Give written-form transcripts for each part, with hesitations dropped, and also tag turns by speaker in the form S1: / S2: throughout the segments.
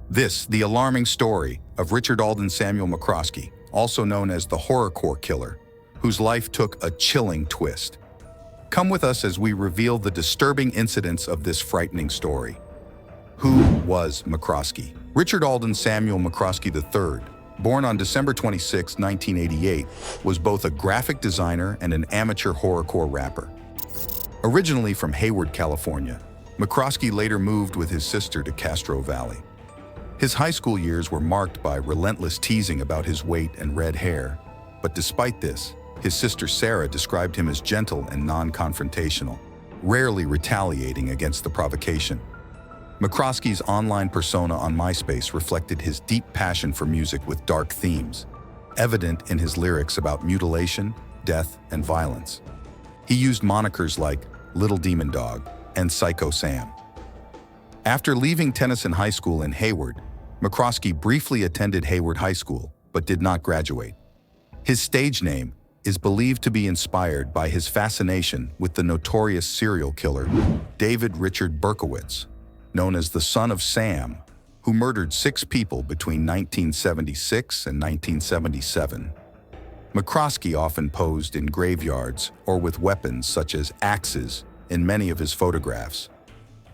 S1: The alarming story of Richard Alden Samuel McCroskey, also known as the Horrorcore Killer, whose life took a chilling twist. Come with us as we reveal the disturbing incidents of this frightening story. Who was McCroskey? Richard Alden Samuel McCroskey III, born on December 26, 1988, was both a graphic designer and an amateur horrorcore rapper. Originally from Hayward, California, McCroskey later moved with his sister to Castro Valley. His high school years were marked by relentless teasing about his weight and red hair, but despite this, his sister Sarah described him as gentle and non-confrontational, rarely retaliating against the provocation. McCroskey's online persona on MySpace reflected his deep passion for music with dark themes, evident in his lyrics about mutilation, death, and violence. He used monikers like Little Demon Dog and Psycho Sam. After leaving Tennyson High School in Hayward, McCroskey briefly attended Hayward High School, but did not graduate. His stage name is believed to be inspired by his fascination with the notorious serial killer David Richard Berkowitz, known as the Son of Sam, who murdered 6 people between 1976 and 1977. McCroskey often posed in graveyards or with weapons such as axes in many of his photographs.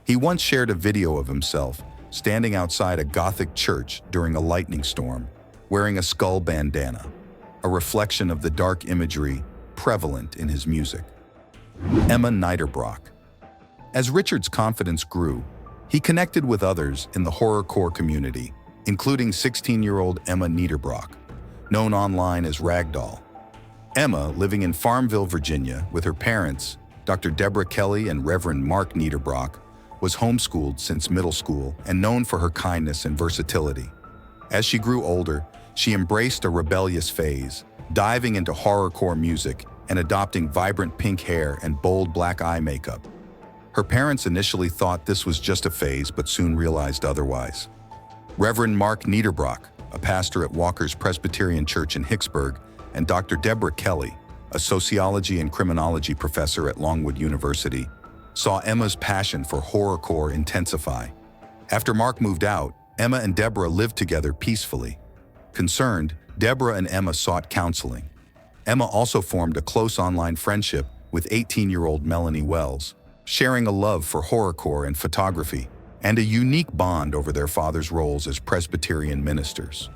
S1: He once shared a video of himself standing outside a Gothic church during a lightning storm, wearing a skull bandana, a reflection of the dark imagery prevalent in his music. Emma Niederbrock. As Richard's confidence grew, he connected with others in the horrorcore community, including 16-year-old Emma Niederbrock, known online as Ragdoll. Emma, living in Farmville, Virginia, with her parents, Dr. Deborah Kelly and Reverend Mark Niederbrock, was homeschooled since middle school and known for her kindness and versatility. As she grew older, she embraced a rebellious phase, diving into horrorcore music and adopting vibrant pink hair and bold black eye makeup. Her parents initially thought this was just a phase, but soon realized otherwise. Reverend Mark Niederbrock, a pastor at Walker's Presbyterian Church in Hicksburg, and Dr. Deborah Kelly, a sociology and criminology professor at Longwood University, saw Emma's passion for horrorcore intensify. After Mark moved out, Emma and Deborah lived together peacefully. Concerned, Deborah and Emma sought counseling. Emma also formed a close online friendship with 18-year-old Melanie Wells, sharing a love for horrorcore and photography, and a unique bond over their father's roles as Presbyterian ministers.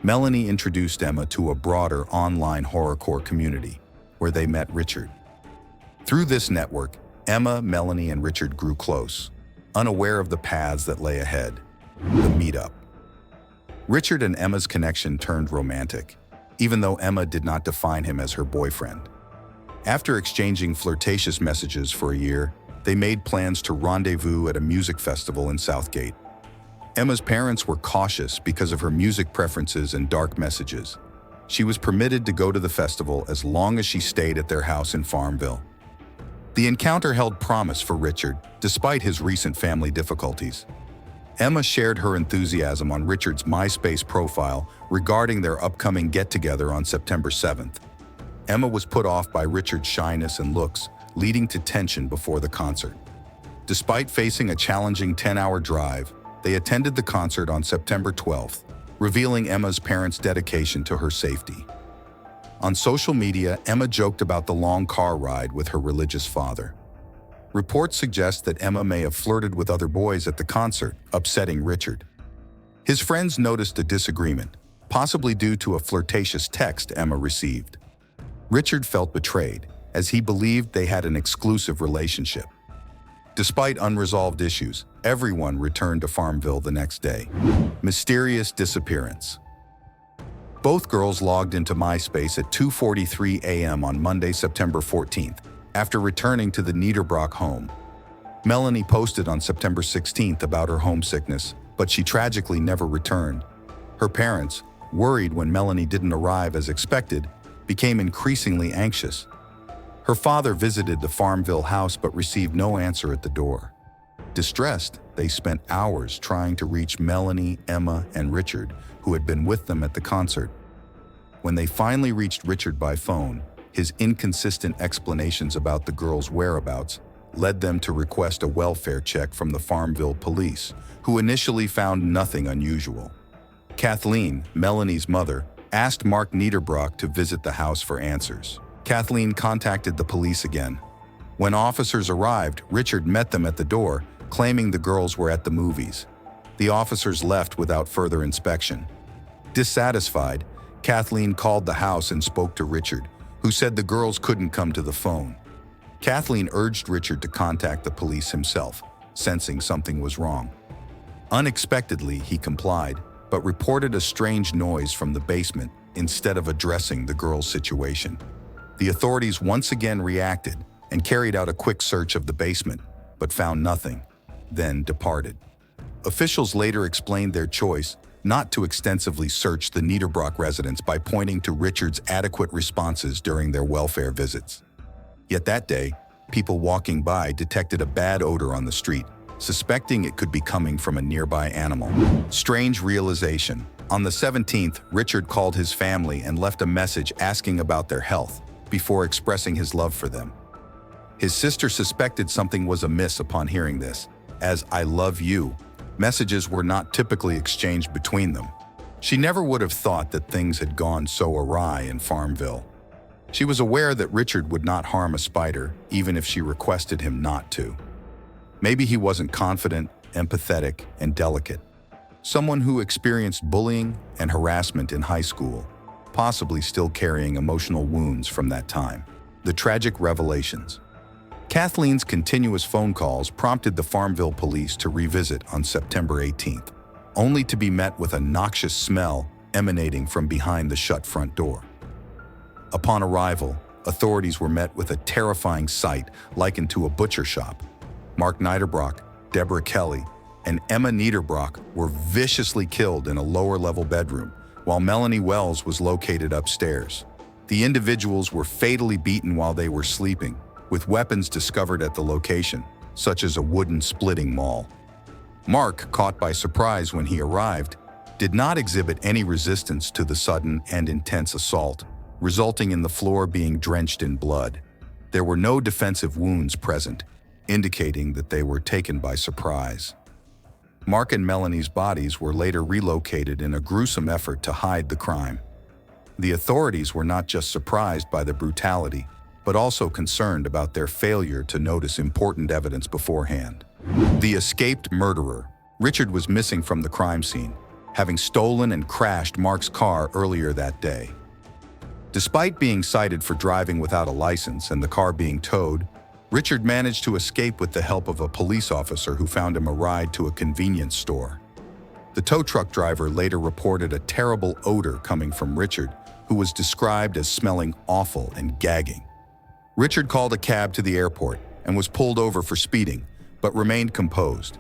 S1: Melanie introduced Emma to a broader online horrorcore community, where they met Richard. Through this network, Emma, Melanie, and Richard grew close, unaware of the paths that lay ahead. The meetup. Richard and Emma's connection turned romantic, even though Emma did not define him as her boyfriend. After exchanging flirtatious messages for a year, they made plans to rendezvous at a music festival in Southgate. Emma's parents were cautious because of her music preferences and dark messages. She was permitted to go to the festival as long as she stayed at their house in Farmville. The encounter held promise for Richard, despite his recent family difficulties. Emma shared her enthusiasm on Richard's MySpace profile regarding their upcoming get-together on September 7th. Emma was put off by Richard's shyness and looks, leading to tension before the concert. Despite facing a challenging 10-hour drive, they attended the concert on September 12th, revealing Emma's parents' dedication to her safety. On social media, Emma joked about the long car ride with her religious father. Reports suggest that Emma may have flirted with other boys at the concert, upsetting Richard. His friends noticed a disagreement, possibly due to a flirtatious text Emma received. Richard felt betrayed, as he believed they had an exclusive relationship. Despite unresolved issues, everyone returned to Farmville the next day. Mysterious disappearance. Both girls logged into MySpace at 2:43 a.m. on Monday, September 14th, after returning to the Niederbrock home. Melanie posted on September 16th about her homesickness, but she tragically never returned. Her parents, worried when Melanie didn't arrive as expected, became increasingly anxious. Her father visited the Farmville house but received no answer at the door. Distressed, they spent hours trying to reach Melanie, Emma, and Richard, who had been with them at the concert. When they finally reached Richard by phone, his inconsistent explanations about the girls' whereabouts led them to request a welfare check from the Farmville police, who initially found nothing unusual. Kathleen, Melanie's mother, asked Mark Niederbrock to visit the house for answers. Kathleen contacted the police again. When officers arrived, Richard met them at the door, claiming the girls were at the movies. The officers left without further inspection. Dissatisfied, Kathleen called the house and spoke to Richard, who said the girls couldn't come to the phone. Kathleen urged Richard to contact the police himself, sensing something was wrong. Unexpectedly, he complied, but reported a strange noise from the basement instead of addressing the girls' situation. The authorities once again reacted and carried out a quick search of the basement, but found nothing, then departed. Officials later explained their choice not to extensively search the Niederbrock residence by pointing to Richard's adequate responses during their welfare visits. Yet that day, people walking by detected a bad odor on the street, suspecting it could be coming from a nearby animal. Strange realization. On the 17th, Richard called his family and left a message asking about their health before expressing his love for them. His sister suspected something was amiss upon hearing this, as "I love you" messages were not typically exchanged between them. She never would have thought that things had gone so awry in Farmville. She was aware that Richard would not harm a spider, even if she requested him not to. Maybe he wasn't confident, empathetic, and delicate. Someone who experienced bullying and harassment in high school, possibly still carrying emotional wounds from that time. The tragic revelations. Kathleen's continuous phone calls prompted the Farmville police to revisit on September 18th, only to be met with a noxious smell emanating from behind the shut front door. Upon arrival, authorities were met with a terrifying sight likened to a butcher shop. Mark Niederbrock, Deborah Kelly, and Emma Niederbrock were viciously killed in a lower-level bedroom, while Melanie Wells was located upstairs. The individuals were fatally beaten while they were sleeping, with weapons discovered at the location, such as a wooden splitting maul. Mark, caught by surprise when he arrived, did not exhibit any resistance to the sudden and intense assault, resulting in the floor being drenched in blood. There were no defensive wounds present, indicating that they were taken by surprise. Mark and Melanie's bodies were later relocated in a gruesome effort to hide the crime. The authorities were not just surprised by the brutality, but also concerned about their failure to notice important evidence beforehand. The escaped murderer. Richard was missing from the crime scene, having stolen and crashed Mark's car earlier that day. Despite being cited for driving without a license and the car being towed, Richard managed to escape with the help of a police officer who found him a ride to a convenience store. The tow truck driver later reported a terrible odor coming from Richard, who was described as smelling awful and gagging. Richard called a cab to the airport and was pulled over for speeding, but remained composed.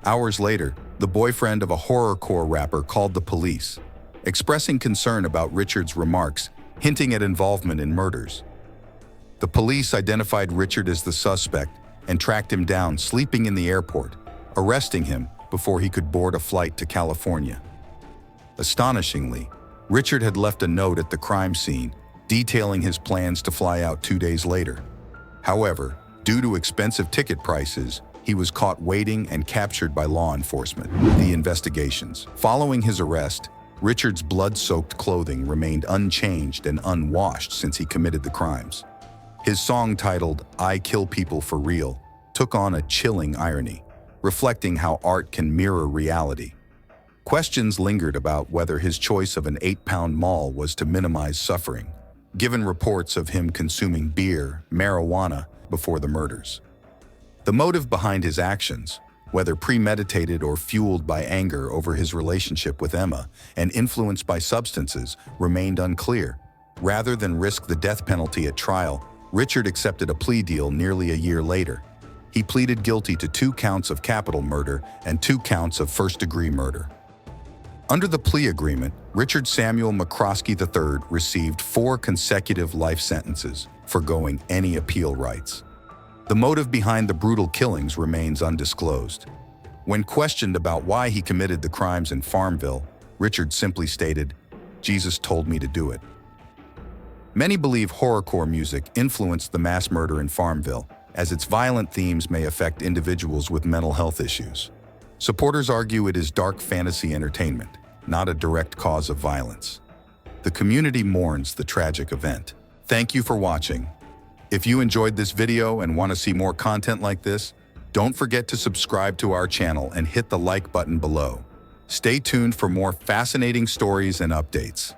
S1: Hours later, the boyfriend of a horrorcore rapper called the police, expressing concern about Richard's remarks, hinting at involvement in murders. The police identified Richard as the suspect and tracked him down sleeping in the airport, arresting him before he could board a flight to California. Astonishingly, Richard had left a note at the crime scene detailing his plans to fly out 2 days later. However, due to expensive ticket prices, he was caught waiting and captured by law enforcement. The investigations. Following his arrest, Richard's blood-soaked clothing remained unchanged and unwashed since he committed the crimes. His song titled "I Kill People for Real" took on a chilling irony, reflecting how art can mirror reality. Questions lingered about whether his choice of an 8-pound maul was to minimize suffering, given reports of him consuming beer, marijuana, before the murders. The motive behind his actions, whether premeditated or fueled by anger over his relationship with Emma and influenced by substances, remained unclear. Rather than risk the death penalty at trial, Richard accepted a plea deal nearly a year later. He pleaded guilty to 2 counts of capital murder and 2 counts of first-degree murder. Under the plea agreement, Richard Samuel McCroskey III received 4 consecutive life sentences, forgoing any appeal rights. The motive behind the brutal killings remains undisclosed. When questioned about why he committed the crimes in Farmville, Richard simply stated, "Jesus told me to do it." Many believe horrorcore music influenced the mass murder in Farmville, as its violent themes may affect individuals with mental health issues. Supporters argue it is dark fantasy entertainment, not a direct cause of violence. The community mourns the tragic event. Thank you for watching. If you enjoyed this video and want to see more content like this, don't forget to subscribe to our channel and hit the like button below. Stay tuned for more fascinating stories and updates.